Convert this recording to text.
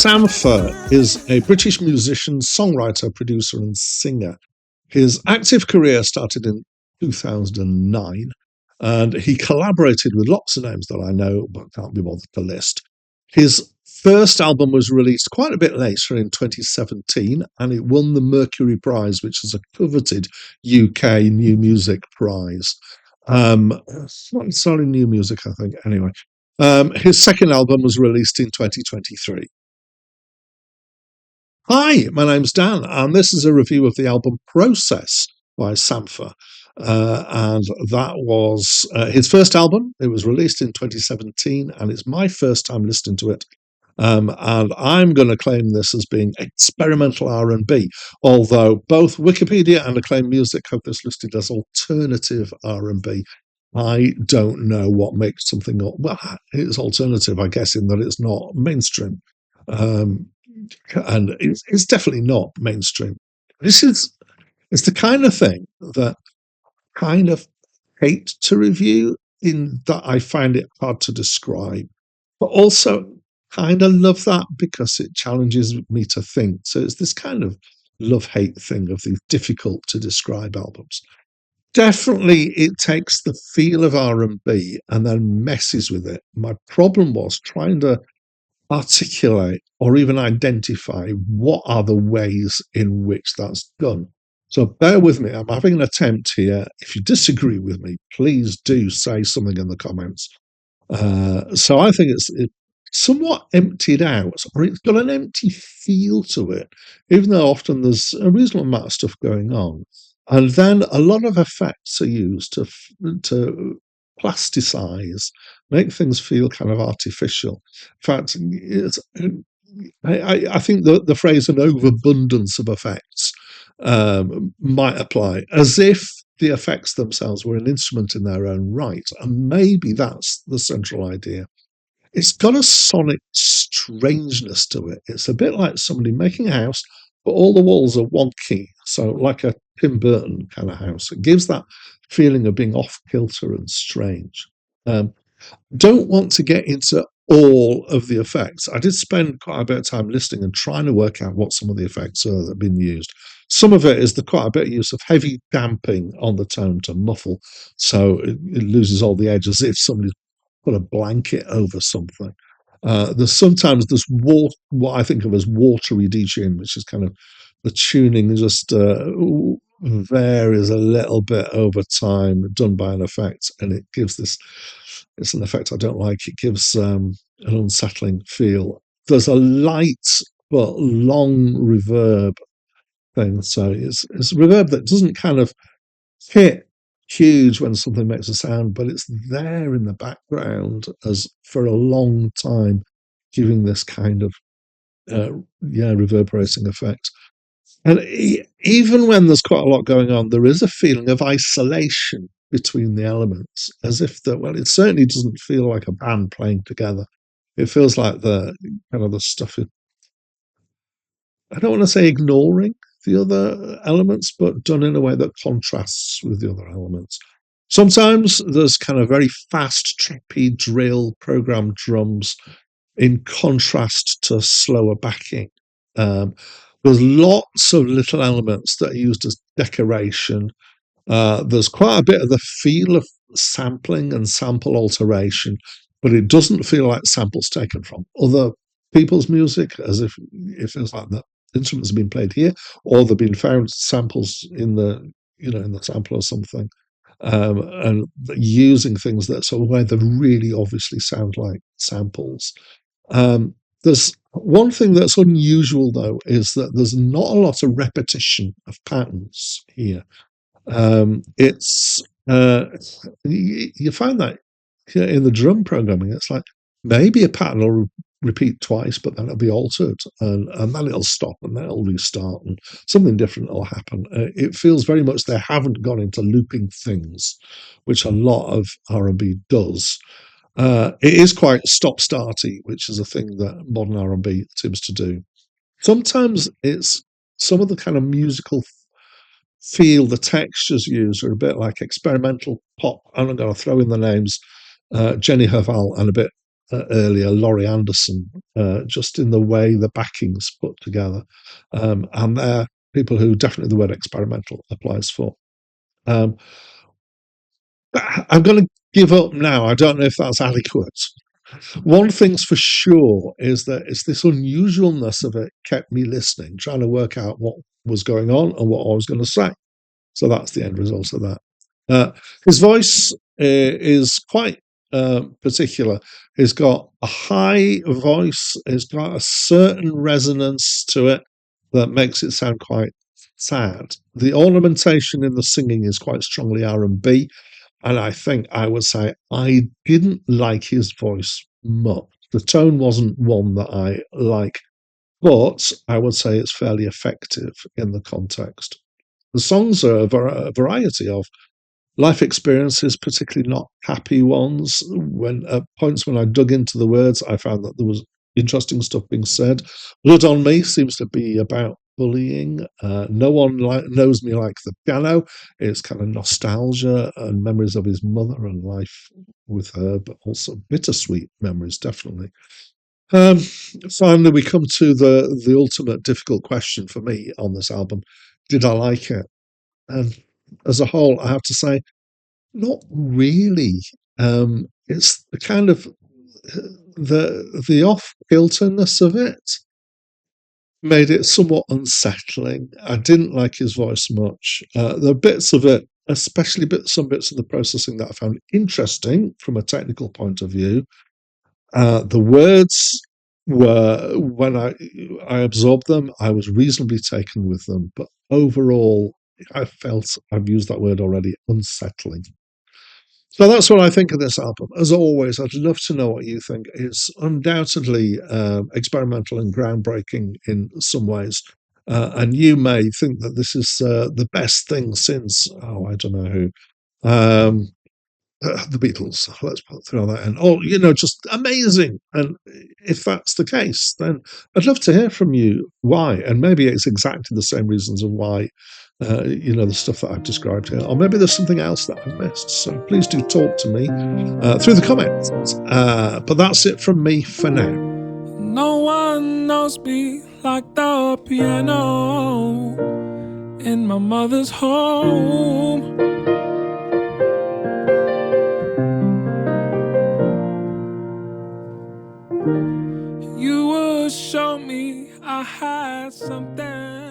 Sampha is a British musician, songwriter, producer, and singer. His active career started in 2009, and he collaborated with lots of names that I know but can't be bothered to list. His first album was released quite a bit later in 2017, and it won the Mercury Prize, which is a coveted UK New Music Prize. Not necessarily new music, I think. Anyway, his second album was released in 2023. Hi, my name's Dan, and this is a review of the album Process by Sampha. And that was his first album. It was released in 2017, and it's my first time listening to it. And I'm going to claim this as being experimental R&B, although both Wikipedia and Acclaimed Music have this listed as alternative R&B. I don't know what makes something, well, it's alternative, I guess, in that it's not mainstream. Um, and it's definitely not mainstream. It's the kind of thing that kind of hate to review, in that I find it hard to describe, but also kind of love that because it challenges me to think. So it's this kind of love-hate thing of these difficult to describe albums. Definitely it takes the feel of R&B and then messes with it. My problem was trying to articulate or even identify what are the ways in which that's done. So bear with me. I'm having an attempt here. If you disagree with me, please do say something in the comments. So I think it's somewhat emptied out, or it's got an empty feel to it, even though often there's a reasonable amount of stuff going on. And then a lot of effects are used to plasticize, make things feel kind of artificial. In fact, I think the phrase "an overabundance of effects" might apply, as if the effects themselves were an instrument in their own right, and maybe that's the central idea. It's got a sonic strangeness to it. It's a bit like somebody making a house, but all the walls are wonky, so like a Tim Burton kind of house. It gives that feeling of being off kilter and strange. Um, don't want to get into all of the effects. I did spend quite a bit of time listening and trying to work out what some of the effects are that have been used. Some of it is quite a bit of use of heavy damping on the tone to muffle, so it loses all the edge, as if somebody's put a blanket over something. There's what I think of as watery detuning, which is kind of the tuning just varies a little bit over time, done by an effect, and it gives this. It's an effect I don't like. It gives an unsettling feel. There's a light but long reverb thing, so it's reverb that doesn't kind of hit huge when something makes a sound, but it's there in the background as for a long time, giving this kind of reverberating effect. And even when there's quite a lot going on, there is a feeling of isolation between the elements, as if it certainly doesn't feel like a band playing together. It feels like the kind of the stuff. I don't want to say ignoring the other elements, but done in a way that contrasts with the other elements. Sometimes there's kind of very fast, trippy drill programmed drums in contrast to slower backing. There's lots of little elements that are used as decoration. There's quite a bit of the feel of sampling and sample alteration, but it doesn't feel like samples taken from other people's music, as if it feels like the instruments have been played here, or they've been found samples in the sample or something, and using things that sort of where they really obviously sound like samples. There's one thing that's unusual, though, is that there's not a lot of repetition of patterns here. It's you find that in the drum programming, it's like maybe a pattern will repeat twice, but then it'll be altered, and then it'll stop, and then it'll restart, and something different will happen. It feels very much they haven't gone into looping things, which a lot of R&B does. It is quite stop-starty, which is a thing that modern R&B seems to do. Sometimes it's some of the kind of musical feel, the textures used are a bit like experimental pop. I'm not going to throw in the names, Jenny Herval and a bit earlier, Laurie Anderson, just in the way the backing's put together. And they're people who definitely the word experimental applies for. Um, I'm going to give up now. I don't know if that's adequate. One thing's for sure is that it's this unusualness of it kept me listening, trying to work out what was going on and what I was going to say. So that's the end result of that. Uh, his voice is quite particular. He's got a high voice. He's got a certain resonance to it that makes it sound quite sad. The ornamentation in the singing is quite strongly R&B, and I think I would say I didn't like his voice much. The tone wasn't one that I like, but I would say it's fairly effective in the context. The songs are a variety of life experiences, particularly not happy ones. When at points when I dug into the words, I found that there was interesting stuff being said. Blood on Me seems to be about bullying. No one knows me like the piano. It's kind of nostalgia and memories of his mother and life with her, but also bittersweet memories, definitely. Um, Finally, we come to the ultimate difficult question for me on this album: did I like it? And as a whole, I have to say, not really. It's the kind of the off kilterness of it made it somewhat unsettling. I didn't like his voice much. There are bits of it, especially some bits of the processing that I found interesting from a technical point of view. The words were when I absorbed them, I was reasonably taken with them, but overall, I felt I've used that word already, unsettling. So that's what I think of this album. As always, I'd love to know what you think. It's undoubtedly experimental and groundbreaking in some ways. And you may think that this is the best thing since, oh, I don't know who. The Beatles, let's throw that in. Oh, just amazing. And if that's the case, then I'd love to hear from you why. And maybe it's exactly the same reasons of why, the stuff that I've described here. Or maybe there's something else that I've missed. So please do talk to me through the comments. But that's it from me for now. No one knows me like the piano in my mother's home. You would show me I had something